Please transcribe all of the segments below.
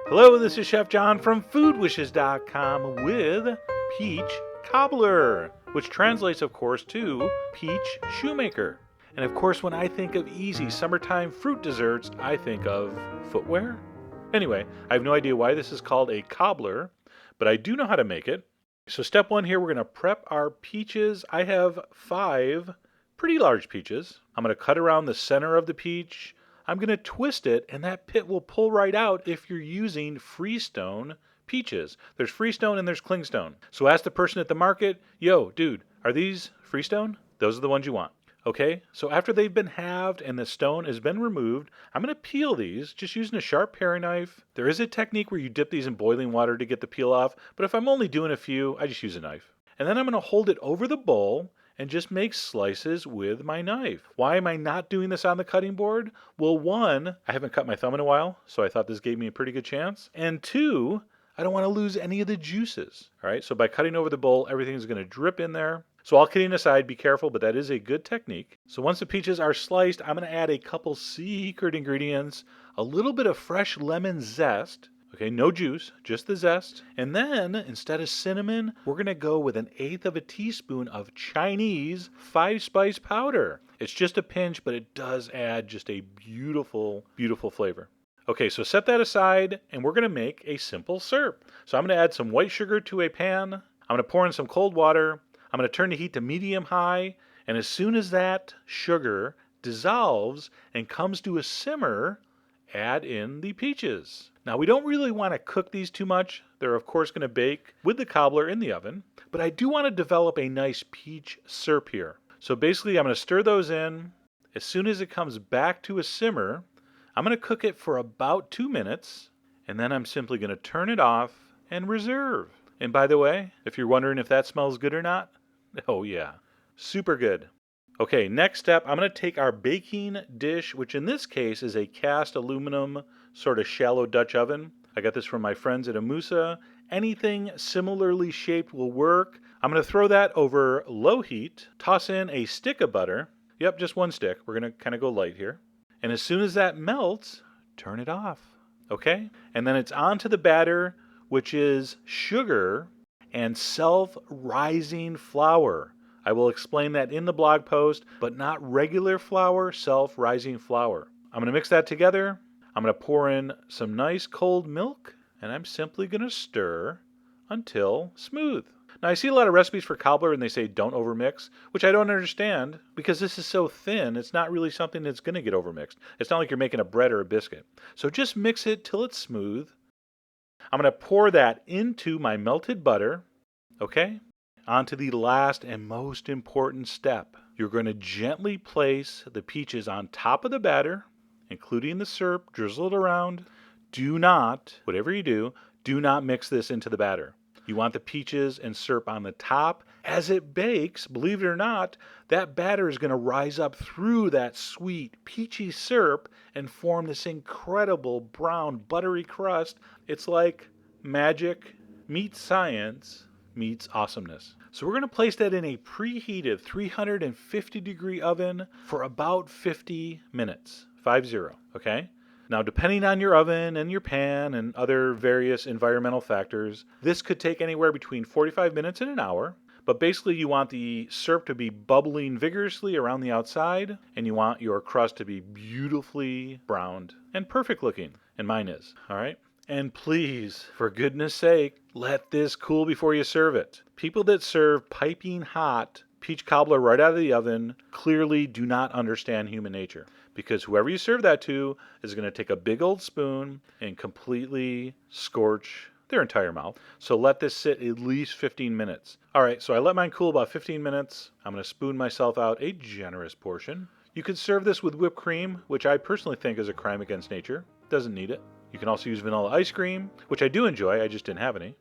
Hello, this is Chef John from foodwishes.com with Peach Cobbler, which translates, of course, to Peach Shoemaker. And of course, when I think of easy summertime fruit desserts, I think of footwear. Anyway, I have no idea why this is called a cobbler, but I do know how to make it. So step one here, we're going to prep our peaches. I have 5 pretty large peaches. I'm going to cut around the center of the peach. I'm going to twist it, and that pit will pull right out if you're using freestone peaches. There's freestone and there's clingstone. So ask the person at the market, yo, dude, are these freestone? Those are the ones you want. Okay, so after they've been halved and the stone has been removed, I'm going to peel these just using a sharp paring knife. There is a technique where you dip these in boiling water to get the peel off, but if I'm only doing a few, I just use a knife. And then I'm going to hold it over the bowl and just make slices with my knife. Why am I not doing this on the cutting board? Well, 1, I haven't cut my thumb in a while, so I thought this gave me a pretty good chance. And 2, I don't want to lose any of the juices. All right, so by cutting over the bowl, everything's going to drip in there. So all kidding aside, be careful, but that is a good technique. So once the peaches are sliced, I'm going to add a couple secret ingredients, a little bit of fresh lemon zest. Okay, no juice, just the zest. And then, instead of cinnamon, we're going to go with 1/8 of a teaspoon of Chinese 5-spice powder. It's just a pinch, but it does add just a beautiful, beautiful flavor. Okay, so set that aside, and we're going to make a simple syrup. So I'm going to add some white sugar to a pan. I'm going to pour in some cold water. I'm going to turn the heat to medium-high, and as soon as that sugar dissolves and comes to a simmer, add in the peaches. Now, we don't really want to cook these too much. They're, of course, going to bake with the cobbler in the oven, but I do want to develop a nice peach syrup here. So basically, I'm going to stir those in. As soon as it comes back to a simmer, I'm going to cook it for about 2 minutes, and then I'm simply going to turn it off and reserve. And by the way, if you're wondering if that smells good or not, oh yeah, super good. Okay, next step, I'm going to take our baking dish, which in this case is a cast aluminum sort of shallow Dutch oven. I got this from my friends at Amusa. Anything similarly shaped will work. I'm going to throw that over low heat, toss in a stick of butter. Yep, just 1 stick. We're going to kind of go light here. And as soon as that melts, turn it off. Okay? And then it's on to the batter, which is sugar and self-rising flour. I will explain that in the blog post, but not regular flour, self-rising flour. I'm going to mix that together. I'm going to pour in some nice cold milk, and I'm simply going to stir until smooth. Now, I see a lot of recipes for cobbler, and they say don't overmix, which I don't understand, because this is so thin, it's not really something that's going to get overmixed. It's not like you're making a bread or a biscuit. So just mix it till it's smooth. I'm going to pour that into my melted butter, okay? On to the last and most important step. You're going to gently place the peaches on top of the batter, including the syrup drizzled around. Do not, whatever you do not mix this into the batter. You want the peaches and syrup on the top. As it bakes, believe it or not, that batter is going to rise up through that sweet, peachy syrup and form this incredible brown, buttery crust. It's like magic meets science meets awesomeness. So we're going to place that in a preheated 350-degree oven for about 50 minutes, 50, okay? Now, depending on your oven and your pan and other various environmental factors, this could take anywhere between 45 minutes and an hour. But basically, you want the syrup to be bubbling vigorously around the outside, and you want your crust to be beautifully browned and perfect looking, and mine is, all right? And please, for goodness sake, let this cool before you serve it. People that serve piping hot peach cobbler right out of the oven clearly do not understand human nature, because whoever you serve that to is going to take a big old spoon and completely scorch their entire mouth. So let this sit at least 15 minutes. All right, so I let mine cool about 15 minutes. I'm going to spoon myself out a generous portion. You could serve this with whipped cream, which I personally think is a crime against nature. Doesn't need it. You can also use vanilla ice cream, which I do enjoy, I just didn't have any.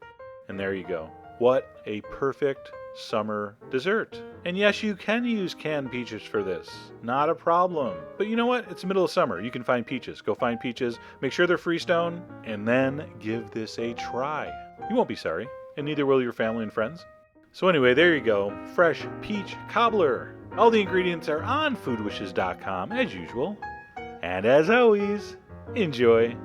And there you go. What a perfect summer dessert. And yes, you can use canned peaches for this. Not a problem. But you know what? It's the middle of summer. You can find peaches. Go find peaches. Make sure they're freestone. And then give this a try. You won't be sorry. And neither will your family and friends. So anyway, there you go. Fresh peach cobbler. All the ingredients are on foodwishes.com as usual. And as always, enjoy.